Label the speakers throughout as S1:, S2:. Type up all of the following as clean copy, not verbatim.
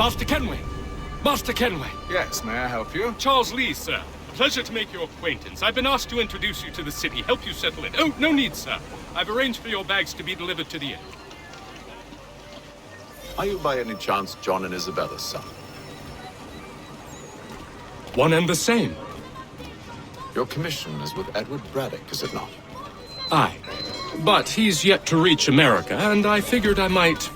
S1: Master Kenway! Master Kenway!
S2: Yes, may I help you?
S1: Charles Lee, sir. Pleasure to make your acquaintance. I've been asked to introduce you to the city, help you settle in. Oh, no need, sir. I've arranged for your bags to be delivered to the inn.
S3: Are you by any chance John and Isabella's son?
S1: One and the same.
S3: Your commission is with Edward Braddock, is it not?
S1: Aye. But he's yet to reach America, and I figured I might...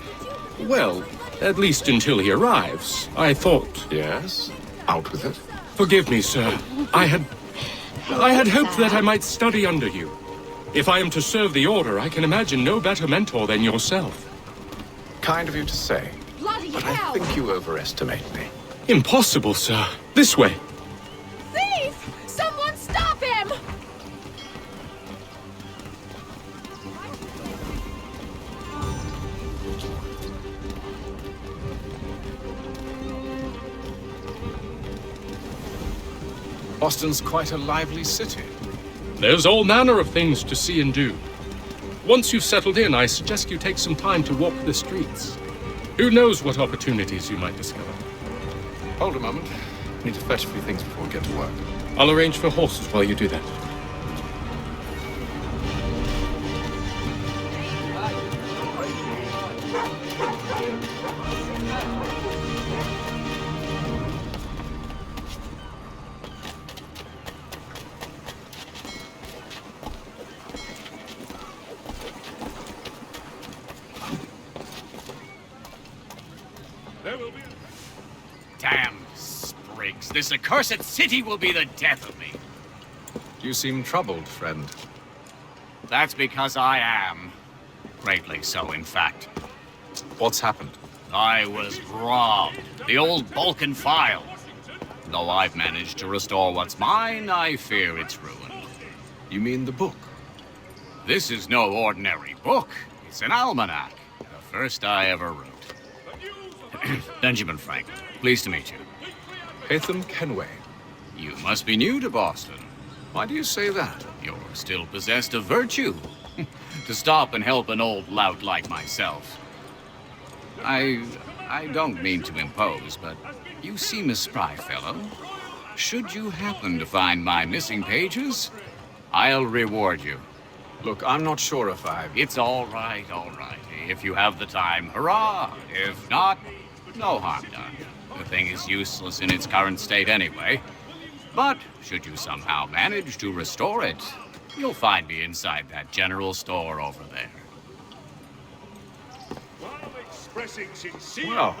S1: Well, at least until he arrives. I thought...
S3: Yes? Out with it.
S1: Forgive me, sir. I had hoped that I might study under you. If I am to serve the Order, I can imagine no better mentor than yourself.
S3: Kind of you to say.
S4: Bloody
S3: But
S4: hell!
S3: I think you overestimate me.
S1: Impossible, sir. This way.
S4: Thief! Someone stop him!
S2: Boston's quite a lively city.
S1: There's all manner of things to see and do. Once you've settled in, I suggest you take some time to walk the streets. Who knows what opportunities you might discover.
S2: Hold a moment. I need to fetch a few things before we get to work.
S1: I'll arrange for horses while you do that.
S5: Damn sprigs. This accursed city will be the death of me.
S2: You seem troubled, friend.
S5: That's because I am. Greatly so, in fact.
S2: What's happened?
S5: I was robbed. The old Balkan file. Though I've managed to restore what's mine, I fear it's ruined.
S2: You mean the book?
S5: This is no ordinary book. It's an almanac. The first I ever wrote. Benjamin Franklin, pleased to meet you.
S2: Hatham Kenway.
S5: You must be new to Boston.
S2: Why do you say that?
S5: You're still possessed of virtue. To stop and help an old lout like myself. I don't mean to impose, but you seem a spry fellow. Should you happen to find my missing pages, I'll reward you.
S2: Look, I'm not sure if I've...
S5: It's all right, all right. If you have the time, hurrah! If not, no harm done. The thing is useless in its current state anyway. But should you somehow manage to restore it, you'll find me inside that general store over there.
S2: Well,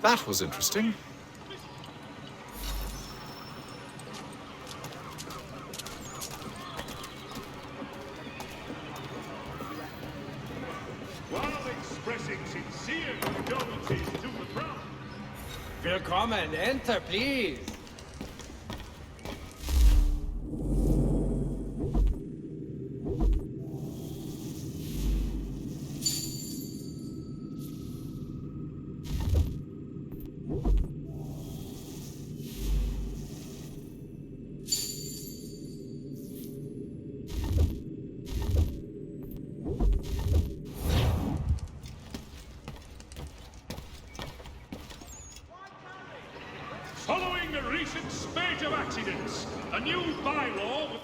S2: that was interesting.
S6: Willkommen, enter, please.
S7: Following the recent spate of accidents, a new bylaw...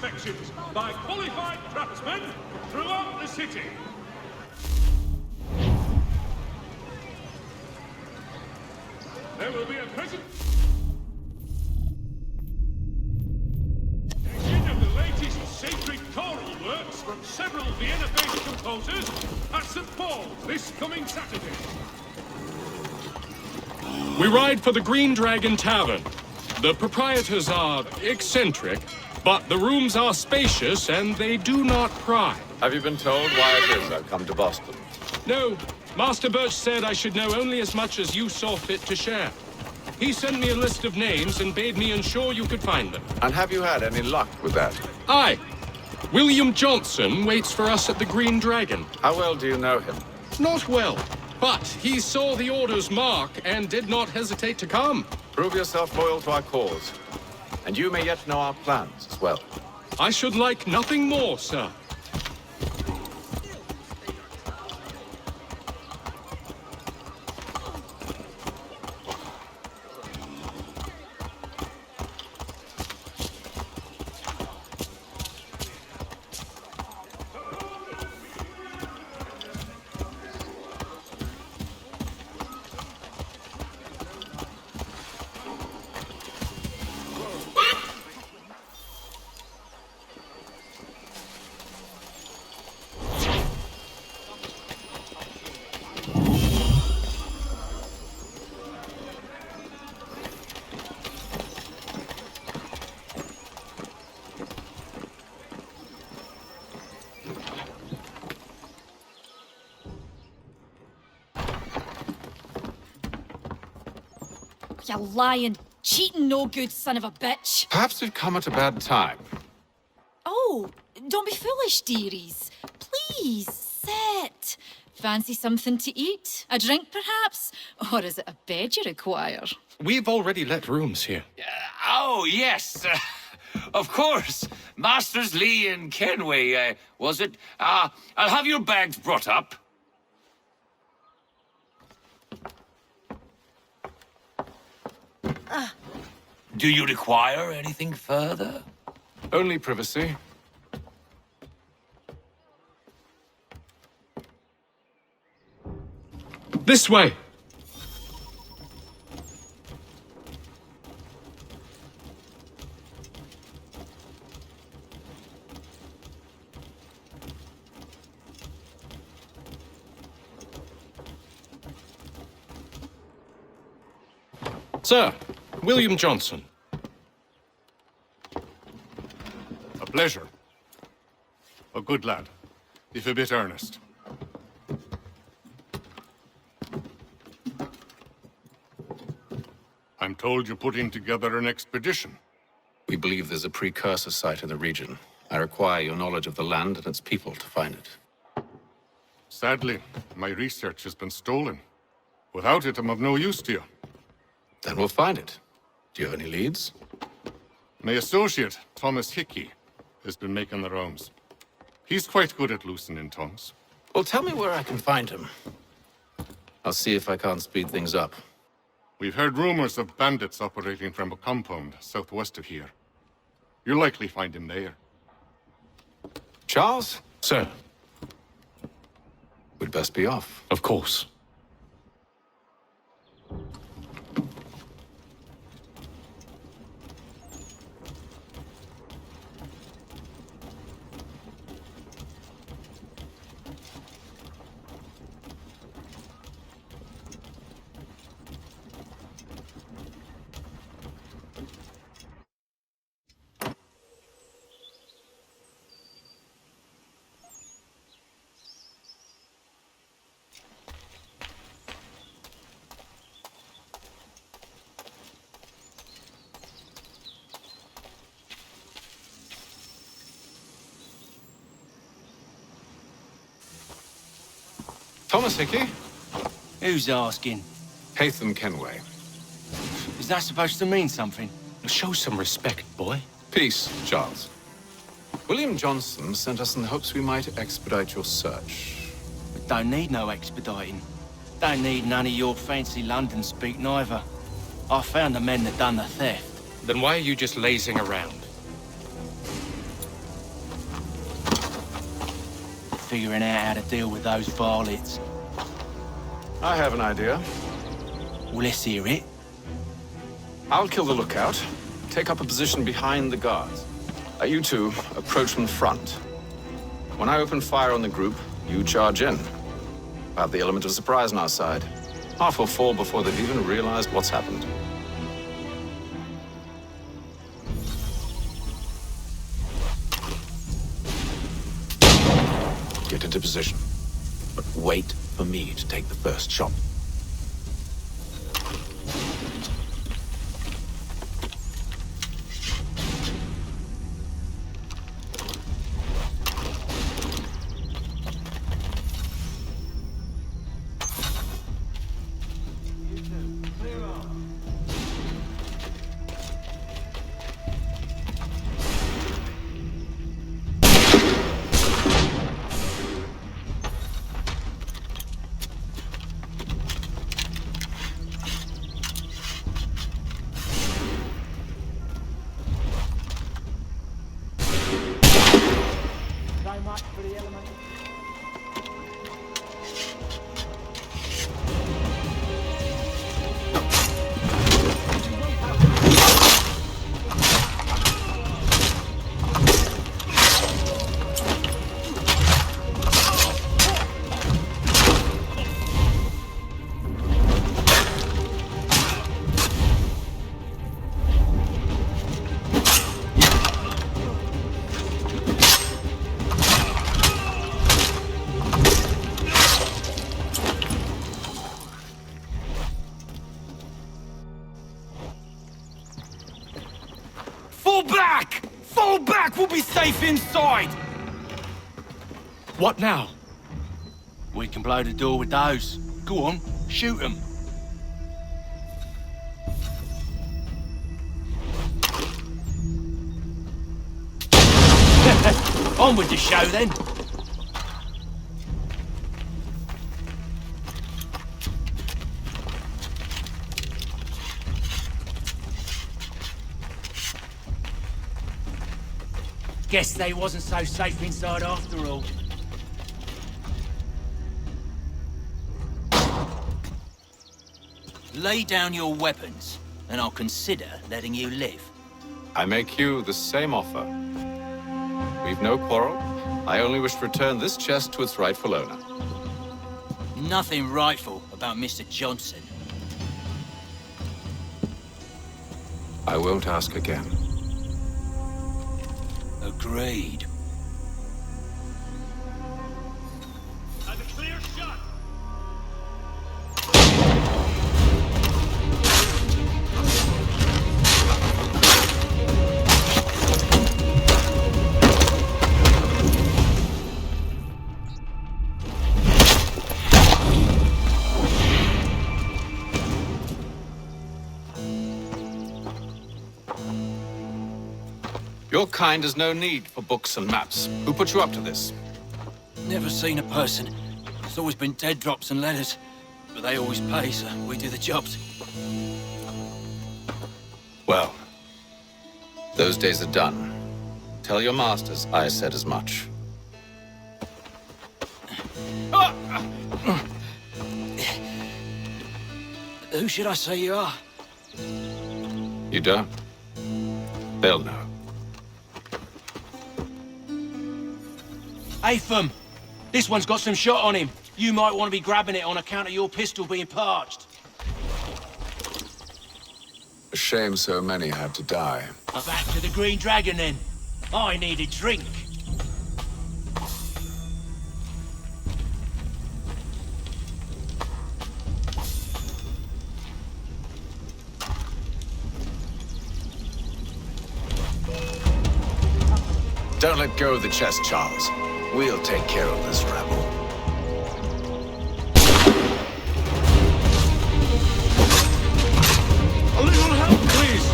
S7: inspections by qualified craftsmen throughout the city. There will be a presentation of the latest sacred choral works from several Vienna-based composers at St. Paul's this coming Saturday.
S1: We ride for the Green Dragon Tavern. The proprietors are eccentric, but the rooms are spacious and they do not pry.
S3: Have you been told why it is I've come to Boston?
S1: No, Master Birch said I should know only as much as you saw fit to share. He sent me a list of names and bade me ensure you could find them.
S3: And have you had any luck with that?
S1: Aye. William Johnson waits for us at the Green Dragon.
S3: How well do you know him?
S1: Not well, but he saw the order's mark and did not hesitate to come.
S3: Prove yourself loyal to our cause. And you may yet know our plans as well.
S1: I should like nothing more, sir.
S4: You lying, cheating, no good son of a bitch.
S2: Perhaps we've come at a bad time.
S4: Oh, don't be foolish, dearies. Please, sit. Fancy something to eat? A drink, perhaps? Or is it a bed you require?
S1: We've already let rooms here.
S5: Oh, yes. Of course. Masters Lee and Kenway, was it? I'll have your bags brought up. Do you require anything further?
S2: Only privacy.
S1: This way! Sir, William Johnson.
S7: A pleasure. A good lad, if a bit earnest. I'm told you're putting together an expedition.
S2: We believe there's a precursor site in the region. I require your knowledge of the land and its people to find it.
S7: Sadly, my research has been stolen. Without it, I'm of no use to you.
S2: Then we'll find it. Do you have any leads?
S7: My associate, Thomas Hickey, has been making the rounds. He's quite good at loosening tongues.
S2: Well, tell me where I can find him. I'll see if I can't speed things up.
S7: We've heard rumors of bandits operating from a compound southwest of here. You'll likely find him there.
S2: Charles?
S1: Sir,
S2: We'd best be off.
S1: of course.
S2: Thomas Hickey?
S8: Who's asking?
S2: Haytham Kenway.
S8: Is that supposed to mean something?
S1: Show some respect, boy.
S2: Peace, Charles. William Johnson sent us in the hopes we might expedite your search.
S8: We don't need no expediting. Don't need none of your fancy London speak neither. I found the men that done the theft.
S1: Then why are you just lazing around?
S8: figuring out how to deal with those varlets.
S3: I have an idea.
S8: Well, let's hear it.
S3: I'll kill the lookout, take up a position behind the guards. You two approach from the front. When I open fire on the group, you charge in. We'll have the element of surprise on our side. Half will fall before they've even realized what's happened. Get into position, but wait for me to take the first shot.
S8: Fall back! We'll be safe inside!
S1: What now?
S8: We can blow the door with those. Go on, shoot them. On with the show then. Guess they wasn't so safe inside after all. Lay down your weapons, and I'll consider letting you live.
S3: I make you the same offer. We've no quarrel. I only wish to return this chest to its rightful owner.
S8: Nothing rightful about Mr. Johnson.
S3: I won't ask again.
S8: Agreed.
S7: And a clear shot!
S3: Your kind has no need for books and maps. Who put you up to this?
S8: Never seen a person. It's always been dead drops and letters. But they always pay, so we do the jobs.
S3: Well, those days are done. Tell your masters I said as much.
S8: Who should I say you are?
S3: You don't? They'll know.
S8: Atham! This one's got some shot on him. You might want to be grabbing it on account of your pistol being parched.
S3: A shame so many had to die.
S8: Back to the Green Dragon, then. I need a drink.
S3: Don't let go of the chest, Charles. We'll take care of this rabble.
S7: A little help, please!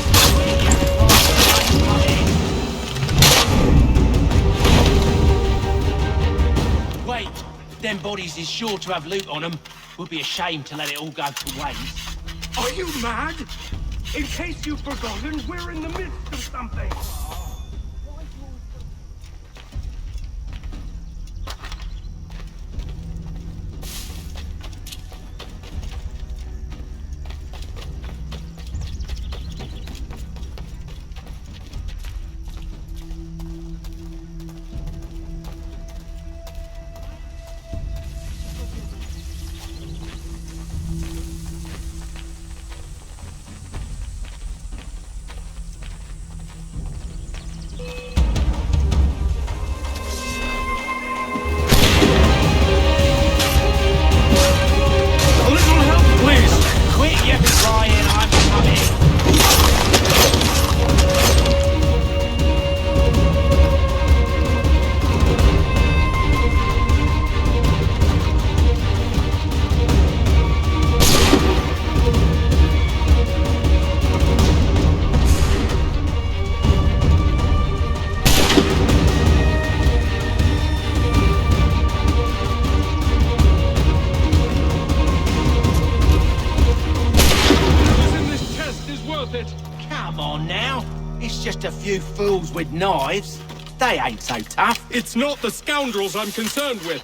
S8: Wait, them bodies is sure to have loot on them. Would be a shame to let it all go to waste.
S7: Are you mad? In case you've forgotten, we're in the midst of something!
S9: a few fools with knives. They ain't so tough.
S1: It's not the scoundrels I'm concerned with.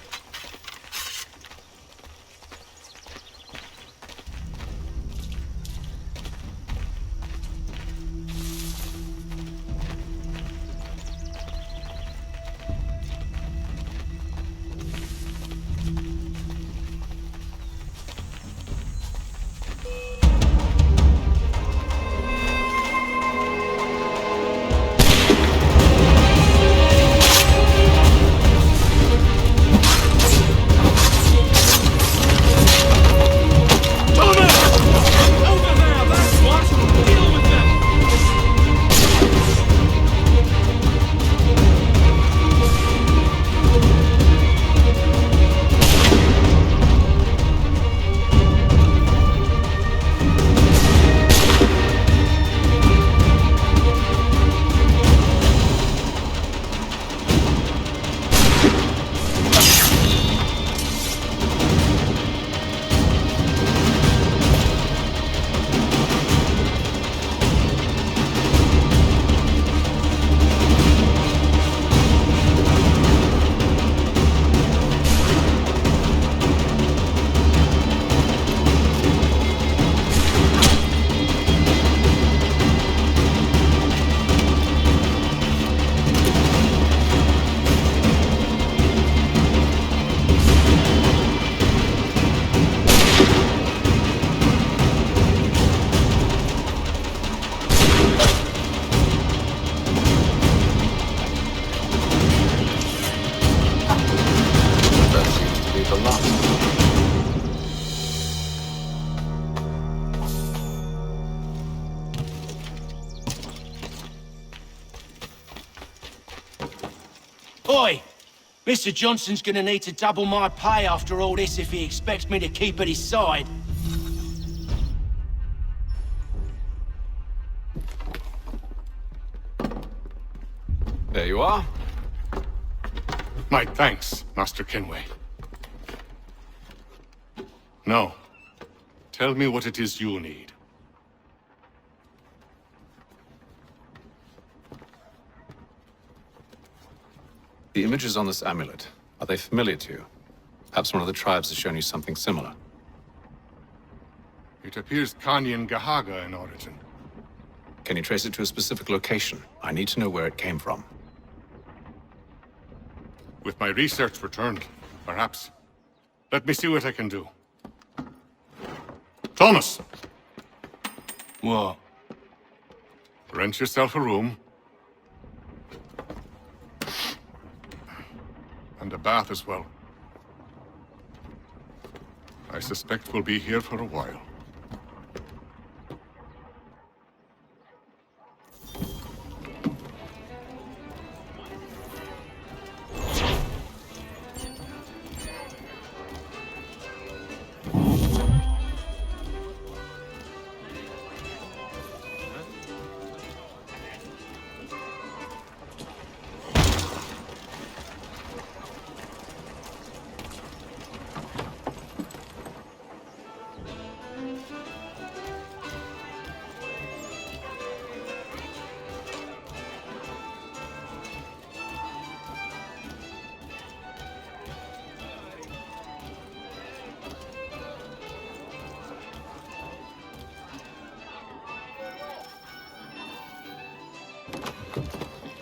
S9: Oi! Mr. Johnson's gonna need to double my pay after all this if he expects me to keep at his side.
S3: There you are.
S1: My thanks, Master Kenway. Now, tell me what it is you need.
S2: The images on this amulet, are they familiar to you? Perhaps one of the tribes has shown you something similar.
S1: It appears Kanyan Gahaga in origin.
S2: Can you trace it to a specific location? I need to know where it came from.
S1: With my research returned, perhaps. Let me see what I can do. Thomas!
S9: What?
S1: Rent yourself a room. And a bath as well. I suspect we'll be here for a while.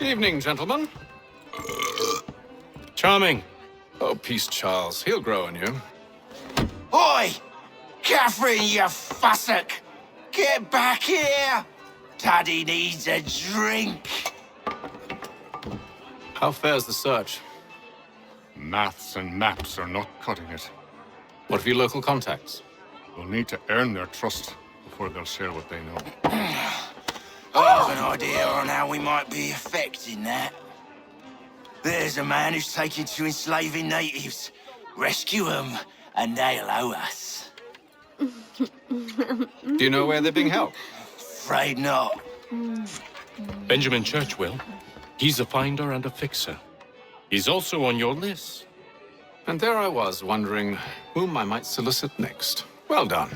S3: Evening, gentlemen.
S1: Charming.
S3: Oh, peace, Charles. He'll grow on you.
S9: Oi! Catherine, you fussock! Get back here! Taddy needs a drink.
S2: How fares the search?
S1: Maths and maps are not cutting it.
S2: What of your local contacts?
S1: We'll need to earn their trust before they'll share what they know.
S9: I have an idea on how we might be affecting that. There's a man who's taken to enslaving natives. Rescue them, and they'll owe us.
S3: Do you know where they're being held?
S9: Afraid not.
S1: Benjamin Church will. He's a finder and a fixer. He's also on your list.
S2: And there I was, wondering whom I might solicit next. Well done.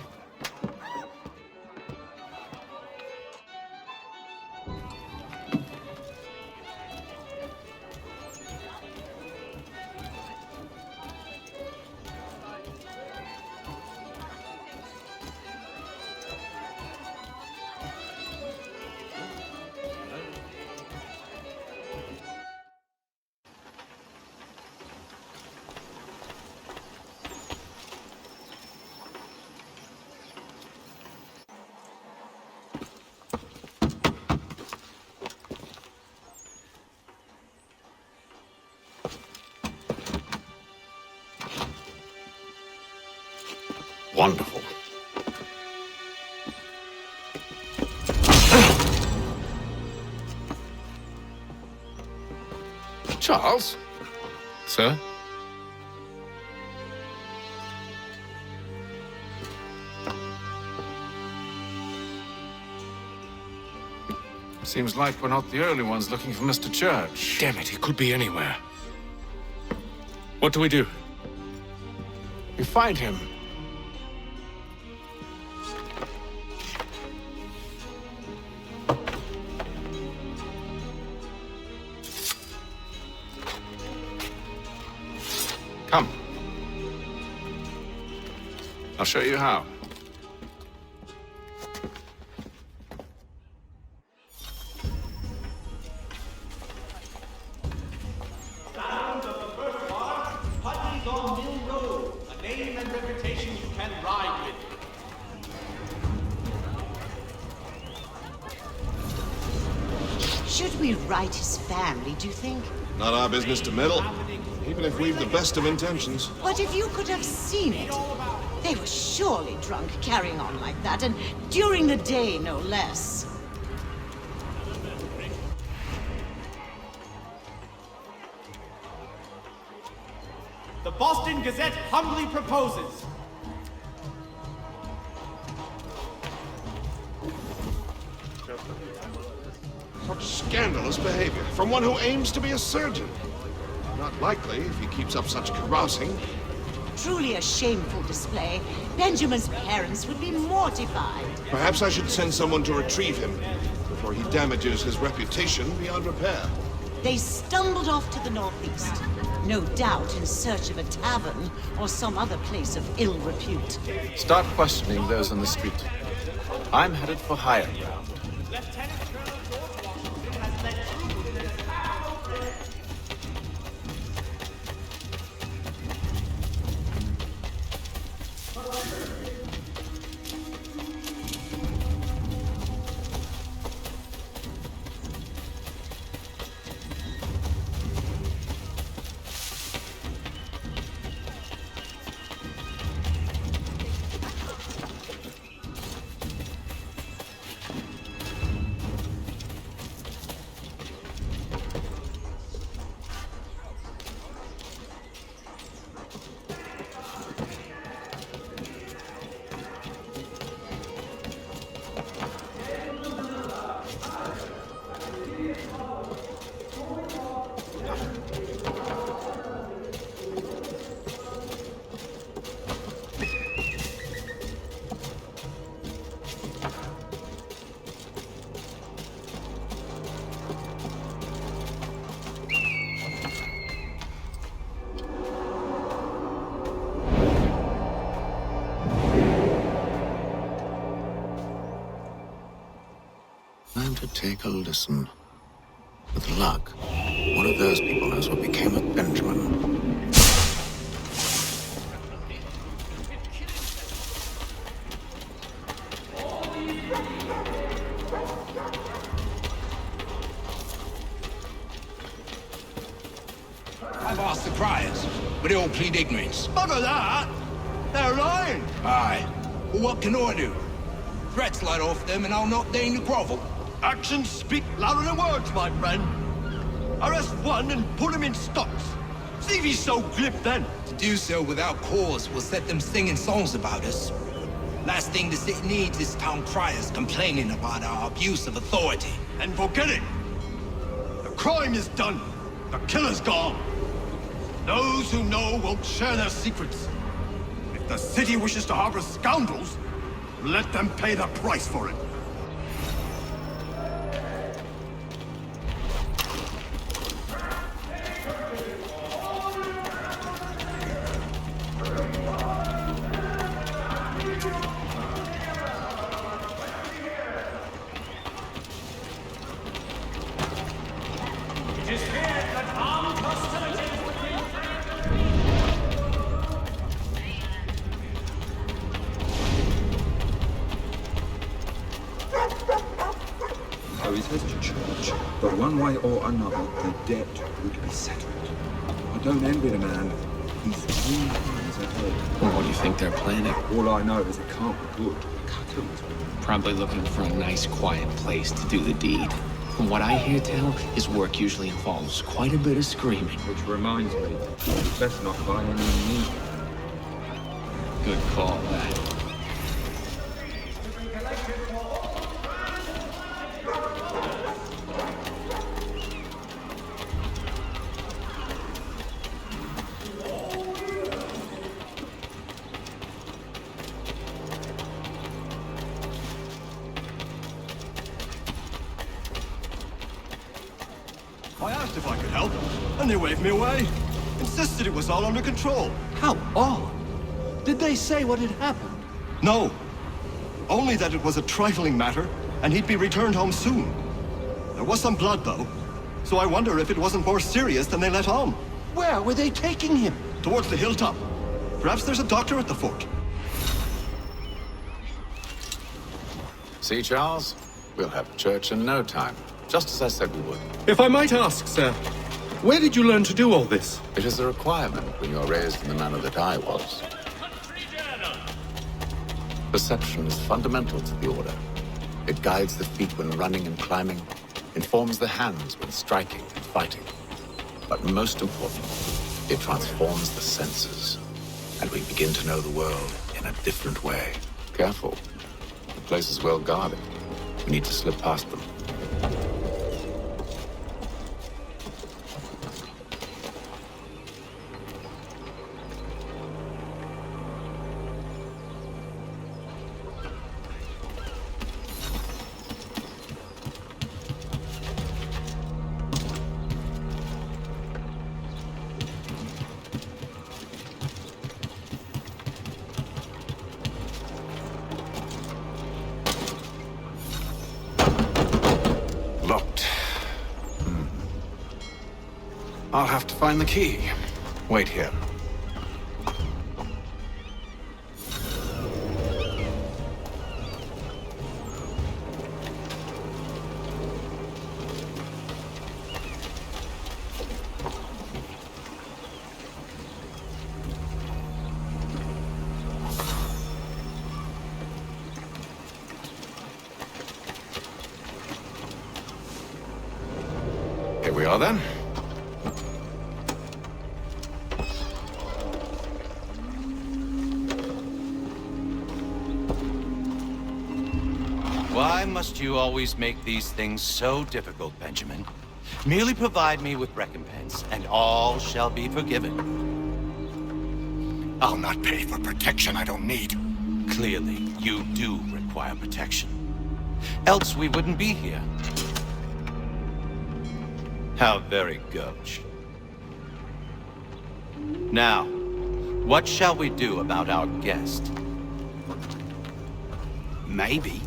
S2: Wonderful.
S3: Charles?
S2: Sir?
S3: Seems like we're not the only ones looking for Mr. Church.
S1: Damn it, he could be anywhere. What do we do?
S3: We find him. Come. I'll show you how.
S10: Should we write his family, do you think?
S11: Not our business to meddle, even if we've the best of intentions.
S10: But if you could have seen it, they were surely drunk carrying on like that, and during the day, no less.
S6: The Boston Gazette humbly proposes.
S11: Such scandalous behavior from one who aims to be a surgeon. Not likely if he keeps up such carousing.
S10: Truly a shameful display. Benjamin's parents would be mortified.
S11: Perhaps I should send someone to retrieve him before he damages his reputation beyond repair.
S10: They stumbled off to the northeast, no doubt in search of a tavern or some other place of ill repute.
S3: Start questioning those on the street. I'm headed for higher ground.
S2: Time to take a listen. With luck, one of those people knows what became of Benjamin.
S9: I've asked the criers, but they all plead ignorance.
S6: Bugger that! They're lying!
S9: Aye. Well, what can I do? Threats light off them and I'll not deign to grovel.
S6: Actions speak louder than words, my friend. Arrest one and put him in stocks. See if he's so glib then.
S9: To do so without cause will set them singing songs about us. Last thing the city needs is town criers complaining about our abuse of authority.
S6: And forget it. The crime is done. The killer's gone. Those who know won't share their secrets. If the city wishes to harbor scoundrels, let them pay the price for it.
S12: But one way or another, the debt would be settled. I don't envy the man. He's 3 times ahead.
S13: Well, what do you think they're planning?
S12: All I know is it can't be good.
S13: Probably looking for a nice, quiet place to do the deed. From what I hear tell, his work usually involves quite a bit of screaming.
S12: Which reminds me, best not buy any meat.
S13: Good call, that.
S6: I asked if I could help, and they waved me away. Insisted it was all under control.
S14: How odd. Did they say what had happened?
S6: No. Only that it was a trifling matter, and he'd be returned home soon. There was some blood, though, so I wonder if it wasn't more serious than they let on.
S14: Where were they taking him?
S6: Towards the hilltop. Perhaps there's a doctor at the fort.
S3: See, Charles? We'll have church in no time. Just as I said we would.
S1: If I might ask, sir, where did you learn to do all this?
S3: It is a requirement when you're raised in the manner that I was. Perception is fundamental to the Order. It guides the feet when running and climbing, informs the hands when striking and fighting. But most important, it transforms the senses, and we begin to know the world in a different way. Careful. The place is well guarded. We need to slip past them. I'll have to find the key. Wait here. Here we are then.
S15: Why must you always make these things so difficult, Benjamin? Merely provide me with recompense, and all shall be forgiven.
S16: I'll not pay for protection I don't need.
S15: Clearly, you do require protection. Else we wouldn't be here. How very gauche. Now, what shall we do about our guest?
S17: Maybe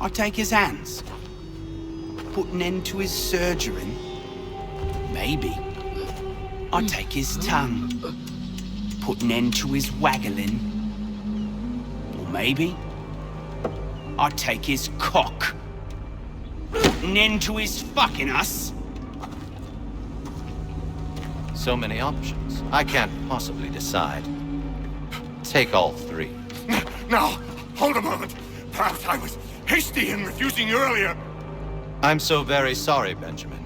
S17: I'll take his hands. Put an end to his surgery. Maybe I'll take his tongue. Put an end to his waggling. Or maybe I'll take his cock. Put an end to his fucking us.
S15: So many options. I can't possibly decide. Take all three.
S16: No, hold a moment. Perhaps I was hasty in refusing you earlier.
S15: I'm so very sorry, Benjamin.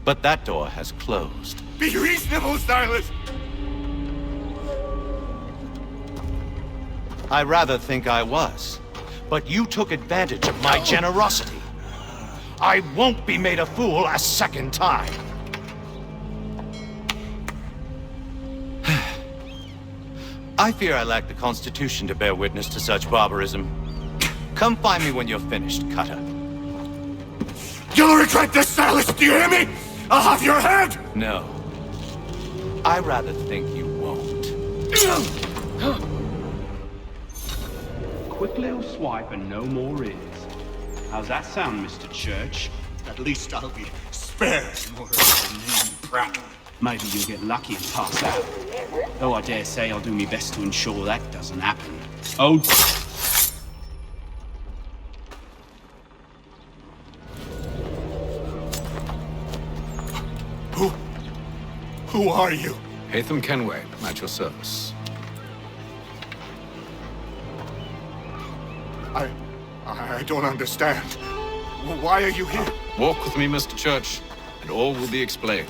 S15: But that door has closed.
S16: Be reasonable, Silas.
S15: I rather think I was. But you took advantage of my generosity. I won't be made a fool a second time. I fear I lack the constitution to bear witness to such barbarism. Come find me when you're finished, Cutter.
S16: You'll regret this, Silas, do you hear me? I'll have your head!
S15: No. I rather think you won't.
S18: Quick little swipe and no more is. How's that sound, Mr. Church?
S16: At least I'll be spared more of the name prattle.
S18: Maybe you'll get lucky and pass out. Though I dare say I'll do my best to ensure that doesn't happen. Oh.
S16: Who are you?
S3: Hatham Kenway, at your service.
S16: I don't understand. Why are you here?
S3: Walk with me, Mr. Church, and all will be explained.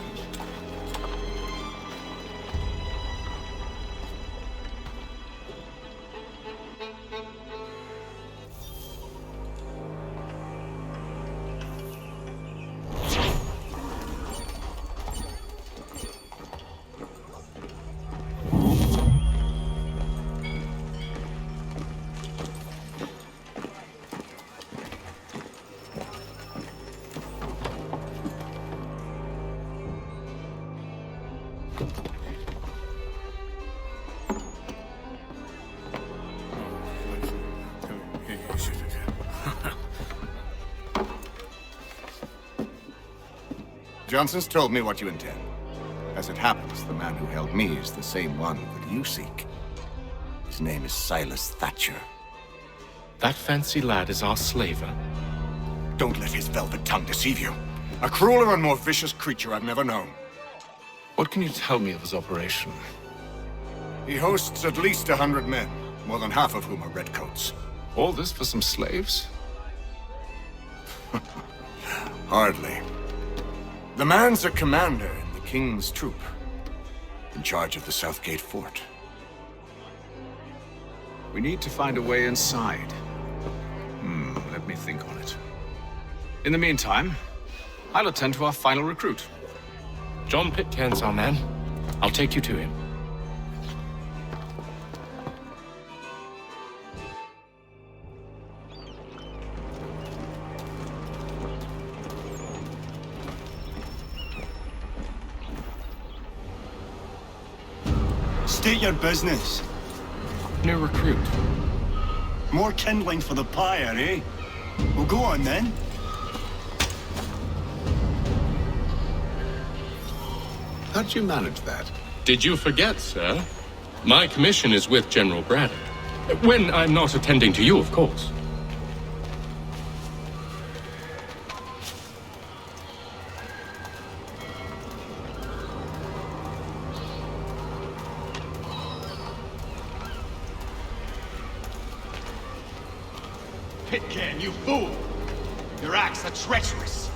S11: Johnson's told me what you intend. As it happens, the man who held me is the same one that you seek. His name is Silas Thatcher.
S1: That fancy lad is our slaver.
S16: Don't let his velvet tongue deceive you. A crueler and more vicious creature I've never known.
S3: What can you tell me of his operation?
S16: He hosts at least 100 men, more than half of whom are redcoats.
S3: All this for some slaves?
S16: Hardly. The man's a commander in the King's troop, in charge of the Southgate fort.
S3: We need to find a way inside. Let me think on it. In the meantime, I'll attend to our final recruit.
S1: John Pitcairn's our man. I'll take you to him.
S6: State your business.
S1: New recruit.
S6: More kindling for the pyre, eh? Well, go on then.
S3: How'd you manage that?
S1: Did you forget, sir? My commission is with General Braddock. When I'm not attending to you, of course.
S6: Pitcairn, you fool! Your acts are treacherous.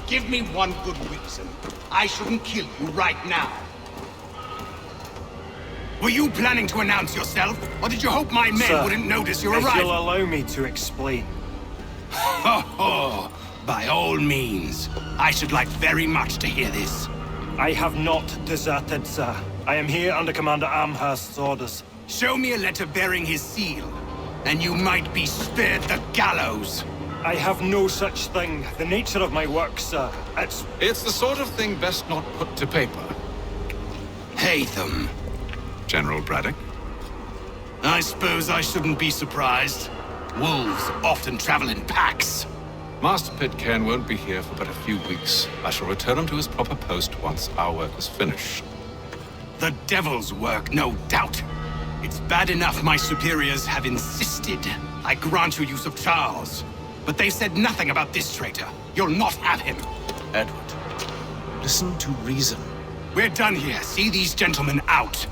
S6: Give me one good reason. I shouldn't kill you right now. Were you planning to announce yourself, or did you hope my men wouldn't notice your arrival?
S19: If you'll allow me to explain.
S6: Ho ho! By all means. I should like very much to hear this.
S19: I have not deserted, sir. I am here under Commander Amherst's orders.
S6: Show me a letter bearing his seal, and you might be spared the gallows.
S19: I have no such thing. The nature of my work, sir,
S3: It's the sort of thing best not put to paper.
S6: Hatham.
S3: General Braddock?
S6: I suppose I shouldn't be surprised. Wolves often travel in packs.
S3: Master Pitcairn won't be here for but a few weeks. I shall return him to his proper post once our work is finished.
S6: The devil's work, no doubt. It's bad enough my superiors have insisted I grant you use of Charles. But they said nothing about this traitor. You'll not have him.
S3: Edward, listen to reason.
S6: We're done here. See these gentlemen out.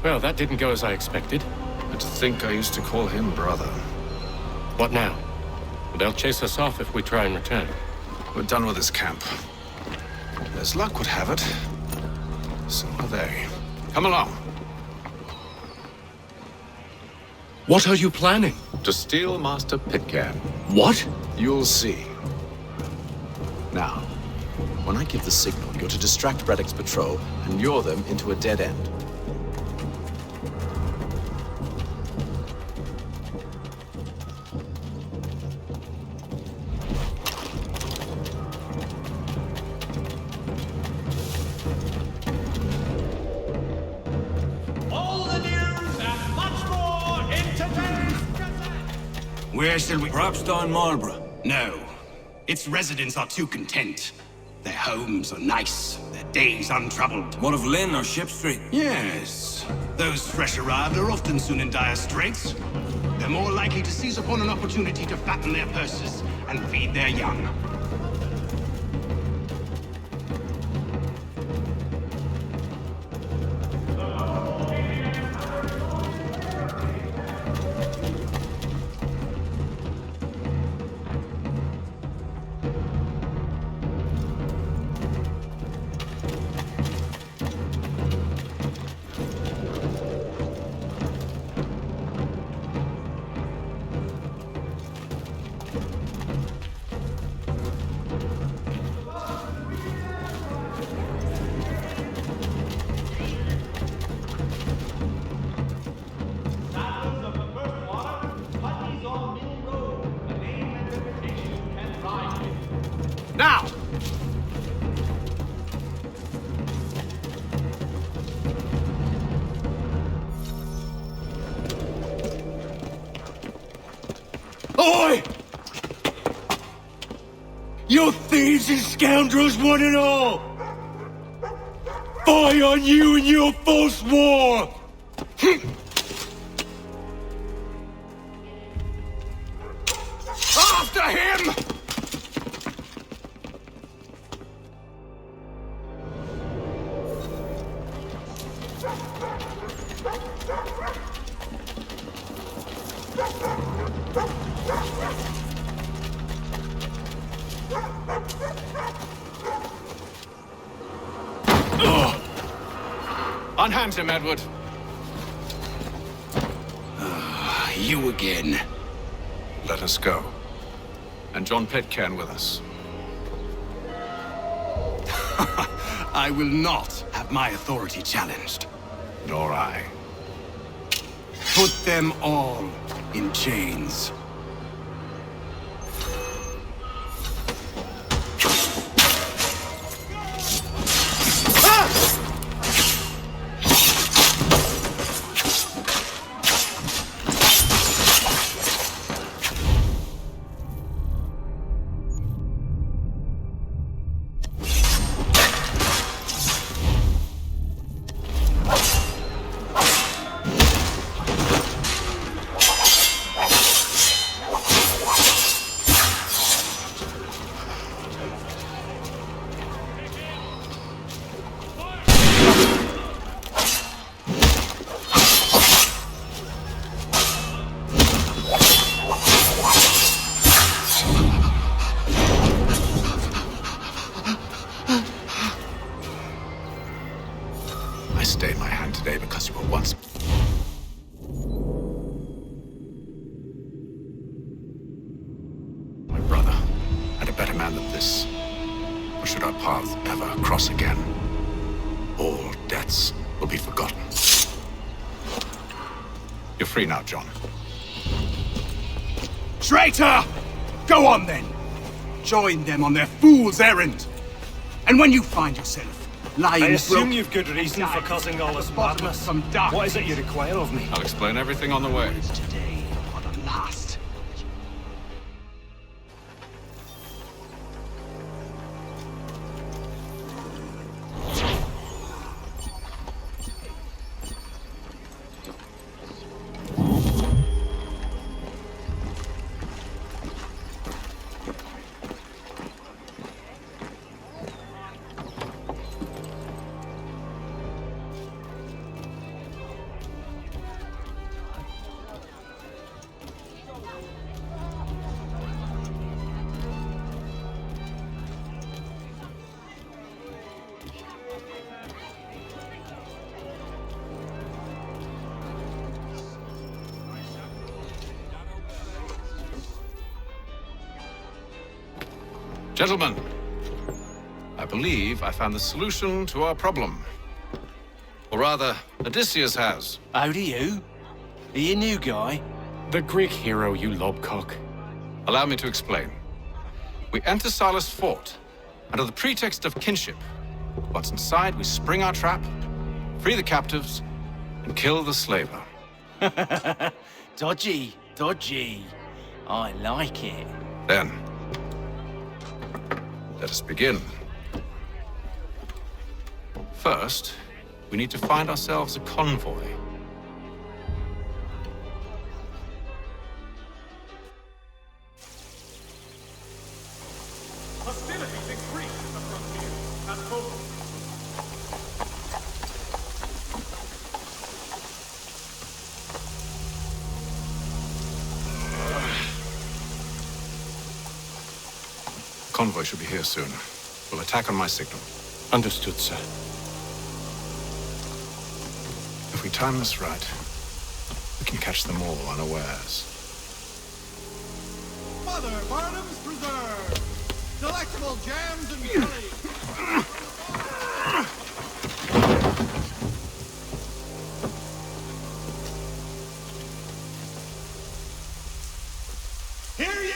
S1: Well, that didn't go as I expected.
S3: And to think I used to call him brother.
S1: What now? They'll chase us off if we try and return.
S3: We're done with this camp. As luck would have it, so are they. Come along.
S1: What are you planning?
S3: To steal Master Pitcairn.
S1: What?
S3: You'll see. Now, when I give the signal, you're to distract Braddock's patrol and lure them into a dead end.
S6: Where shall we... Perhaps down Marlborough? No. Its residents are too content. Their homes are nice, their days untroubled.
S8: What of Lynn or Ship Street?
S6: Yes. Those fresh arrived are often soon in dire straits. they're more likely to seize upon an opportunity to fatten their purses and feed their young.
S5: Now!
S15: Oi! You thieves and scoundrels, one and all! Fie on you and your false war!
S5: After him! Unhand him, Edward.
S16: You again. Let us go.
S3: And John Pitcairn with us.
S16: I will not have my authority challenged.
S3: Nor I.
S16: Put them all in chains.
S3: Stayed my hand today because you were once... my brother, and a better man than this. Or should our paths ever cross again, all debts will be forgotten. You're free now, John.
S16: Traitor! Go on then! Join them on their fool's errand! And when you find yourself lying
S19: I assume
S16: broke...
S19: you've good reason for causing all this madness. What is it you require of me?
S3: I'll explain everything on the way.
S16: Today, for the last.
S3: Gentlemen, I believe I found the solution to our problem. Or rather, Odysseus has.
S17: How do you? Are you a new guy?
S13: The Greek hero, you lobcock.
S3: Allow me to explain. We enter Silas' fort, under the pretext of kinship. Once inside, we spring our trap, free the captives, and kill the slaver.
S17: Dodgy, dodgy. I like it.
S3: Then, let us begin. First, we need to find ourselves a convoy. Convoy should be here soon. We'll attack on my signal.
S1: Understood, sir.
S3: If we time this right, we can catch them all unawares.
S6: Mother Barnum's Preserve! Delectable jams and jelly! Hear ye!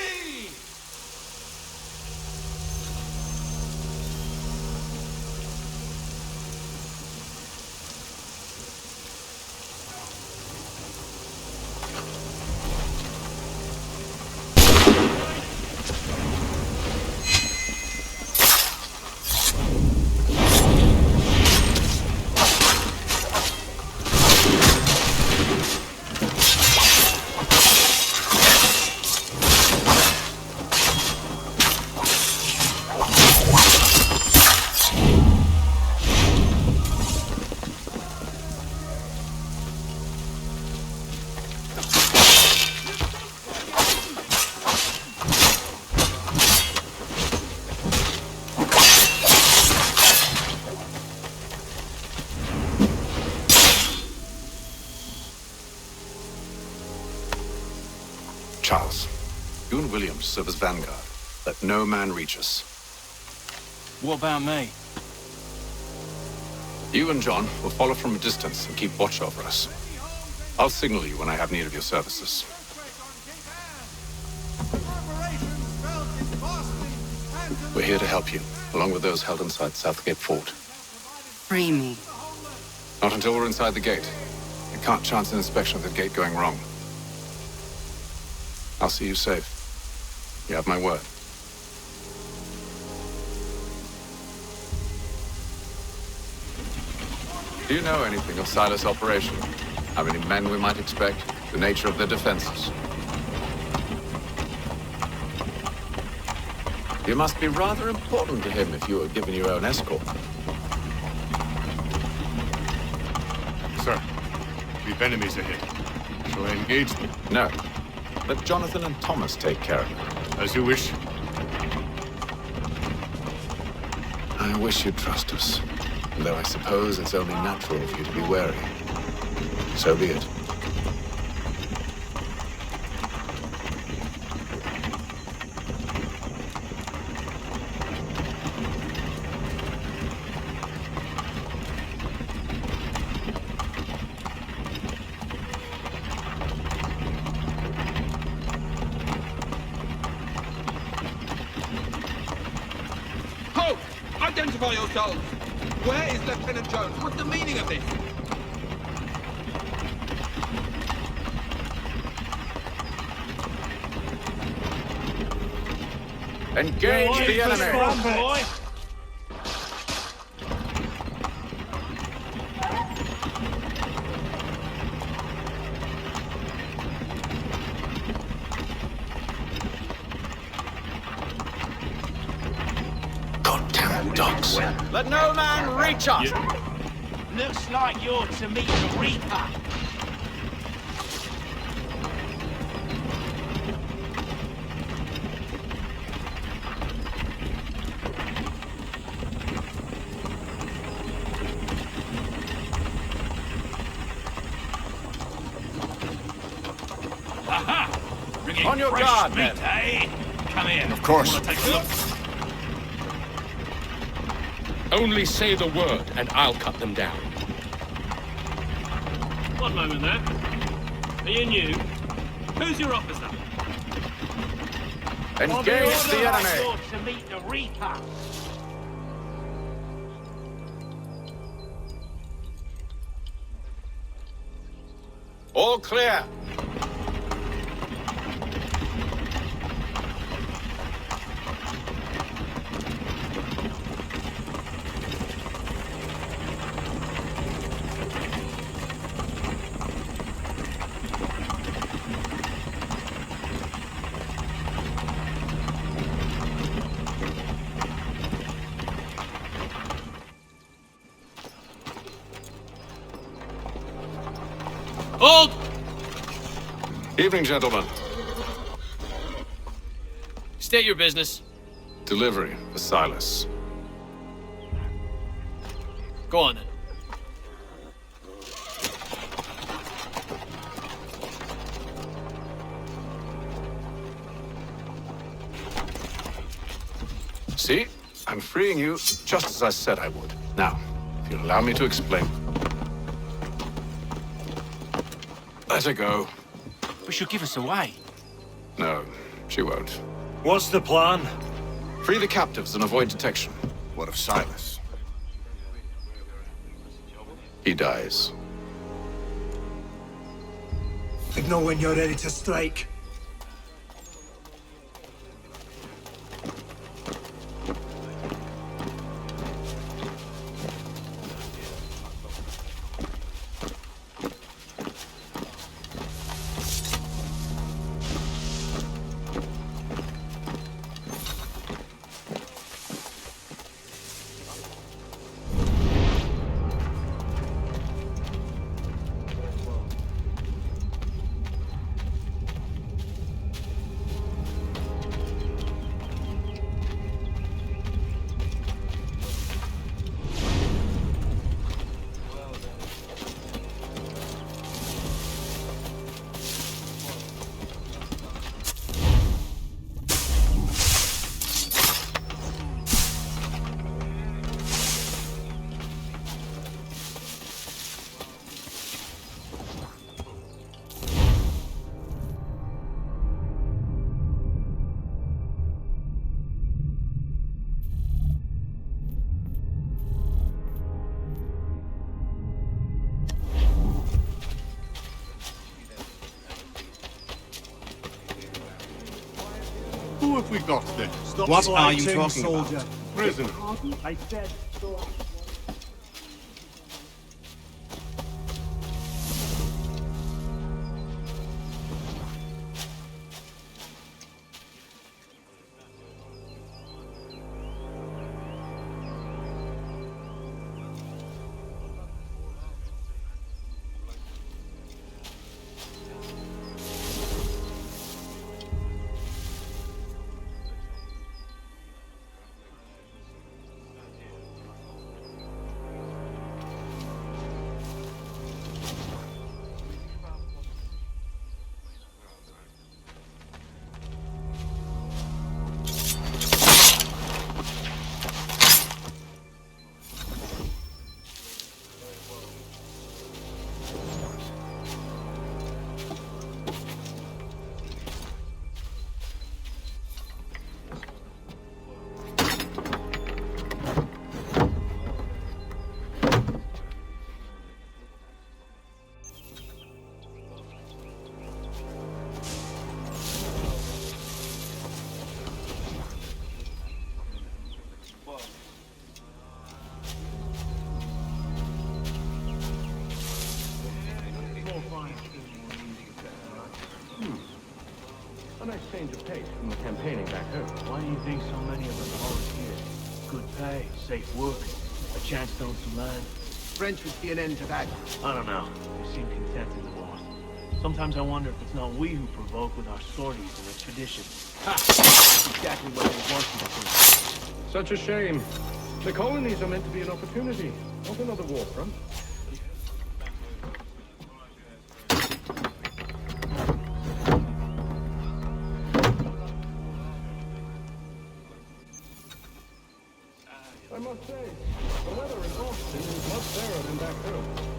S3: Charles, you and Williams serve as vanguard. Let no man reach us.
S8: What about me?
S3: You and John will follow from a distance and keep watch over us. I'll signal you when I have need of your services. We're here to help you, along with those held inside Southgate Fort.
S20: Free me.
S3: Not until we're inside the gate. I can't chance an inspection of the gate going wrong. I'll see you safe. You have my word. Do you know anything of Silas' operation? How many men we might expect? The nature of their defenses? You must be rather important to him if you were given your own escort.
S16: Sir, we've enemies ahead. Shall I engage them?
S3: No. Let Jonathan and Thomas take care of it.
S16: As you wish.
S3: I wish you'd trust us. Though I suppose it's only natural for you to be wary. So be it.
S7: Halt! Identify yourselves! Where is Lieutenant Jones? What's the meaning of this?
S3: Engage the enemy!
S2: Goddamn dogs.
S3: Let no man reach us!
S17: Looks like you're to meet the Reaper.
S3: On your guard, men.
S18: Come here.
S16: Of course.
S18: Wanna take a look?
S1: Only say the word, and I'll cut them down.
S7: One moment there. Are you new? Who's your officer?
S3: Engage the enemy!
S17: You're to meet the Reaper.
S3: All clear!
S18: Hold!
S3: Evening, gentlemen.
S18: State your business.
S3: Delivery for Silas.
S14: Go on then.
S3: See? I'm freeing you just as I said I would. Now, if you'll allow me to explain. Let her go.
S17: But she'll give us away.
S3: No, she won't.
S19: What's the plan?
S3: Free the captives and avoid detection.
S11: What of Silas?
S3: He dies.
S6: Signal when you're ready to strike.
S7: Who have we got then?
S19: Stop
S7: What are you
S19: fighting,
S7: talking
S19: soldier.
S7: about? Prison.
S19: I said stop.
S14: A nice change of pace from the campaigning back home. Why do you think so many of us volunteered? Good pay, safe work, a chance to own some land.
S6: French would see an end to that.
S14: I don't know. They seem content in the war. Sometimes I wonder if it's not we who provoke with our sorties and the traditions. Ha! That's exactly what they want you to think.
S1: Such a shame. The colonies are meant to be an opportunity, not another war front. I must say, the weather in Austin is much fairer than back home.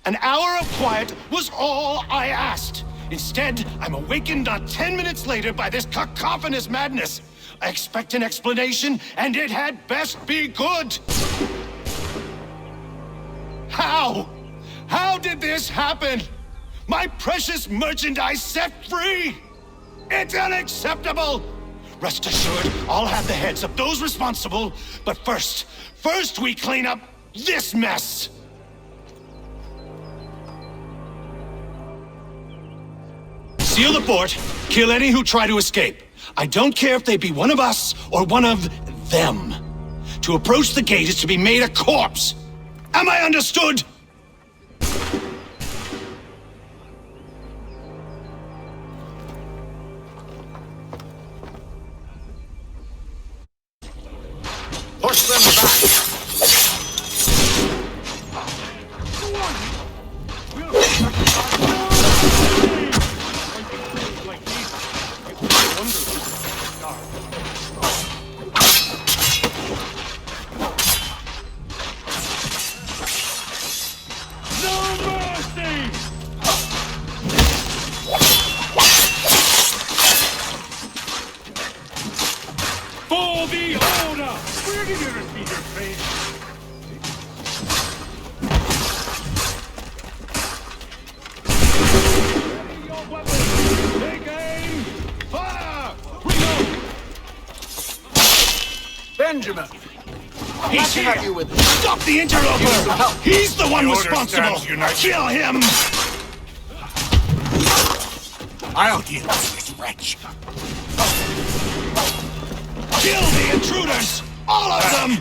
S15: An hour of quiet was all I asked. Instead, I'm awakened not 10 minutes later by this cacophonous madness. I expect an explanation, and it had best be good. How? How did this happen? My precious merchandise set free? It's unacceptable! Rest assured, I'll have the heads of those responsible, but first we clean up this mess! Seal the fort, kill any who try to escape. I don't care if they be one of us or one of them. To approach the gate is to be made a corpse. Am I understood?
S3: Push them back!
S7: For the order! Where did you repeat your face? Ready your weapons! Take aim! Fire! Reload!
S3: Benjamin!
S15: He's here! Stop the interloper! He's the one responsible! Kill him!
S11: I'll deal with this wretch.
S15: Kill the intruders! All of them!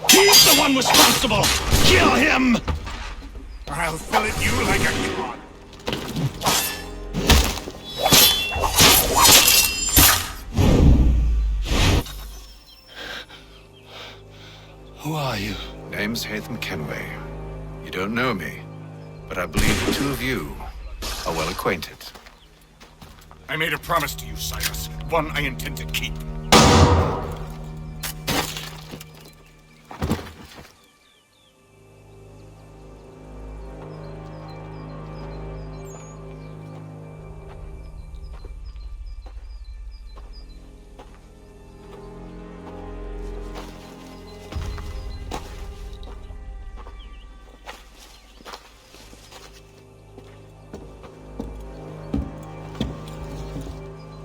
S15: He's the one responsible! Kill him!
S11: I'll fillet you like a cod.
S3: Who are you? Name's Hatham Kenway. You don't know me, but I believe the two of you are well acquainted.
S11: I made a promise to you, Silas. One I intend to keep.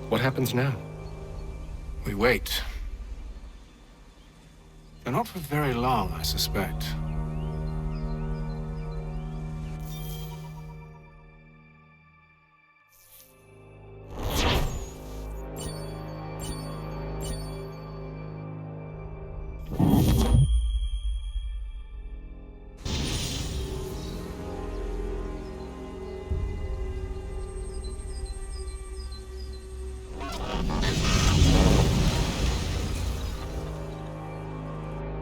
S1: What happens now?
S3: We wait. But not for very long, I suspect.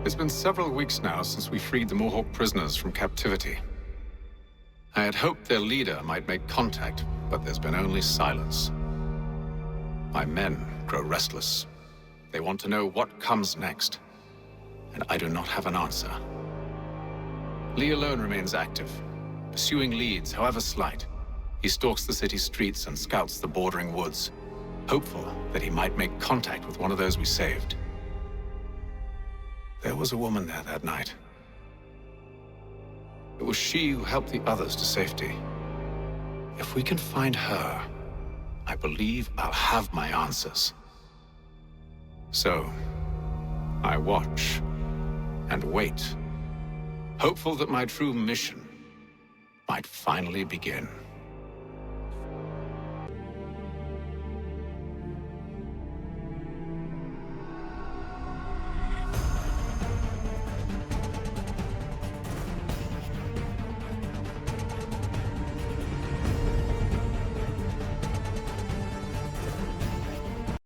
S3: It's been several weeks now since we freed the Mohawk prisoners from captivity. I had hoped their leader might make contact, but there's been only silence. My men grow restless. They want to know what comes next, and I do not have an answer. Lee alone remains active, pursuing leads, however slight. He stalks the city streets and scouts the bordering woods, hopeful that he might make contact with one of those we saved. There was a woman there that night. It was she who helped the others to safety. If we can find her, I believe I'll have my answers. So, I watch and wait, hopeful that my true mission might finally begin.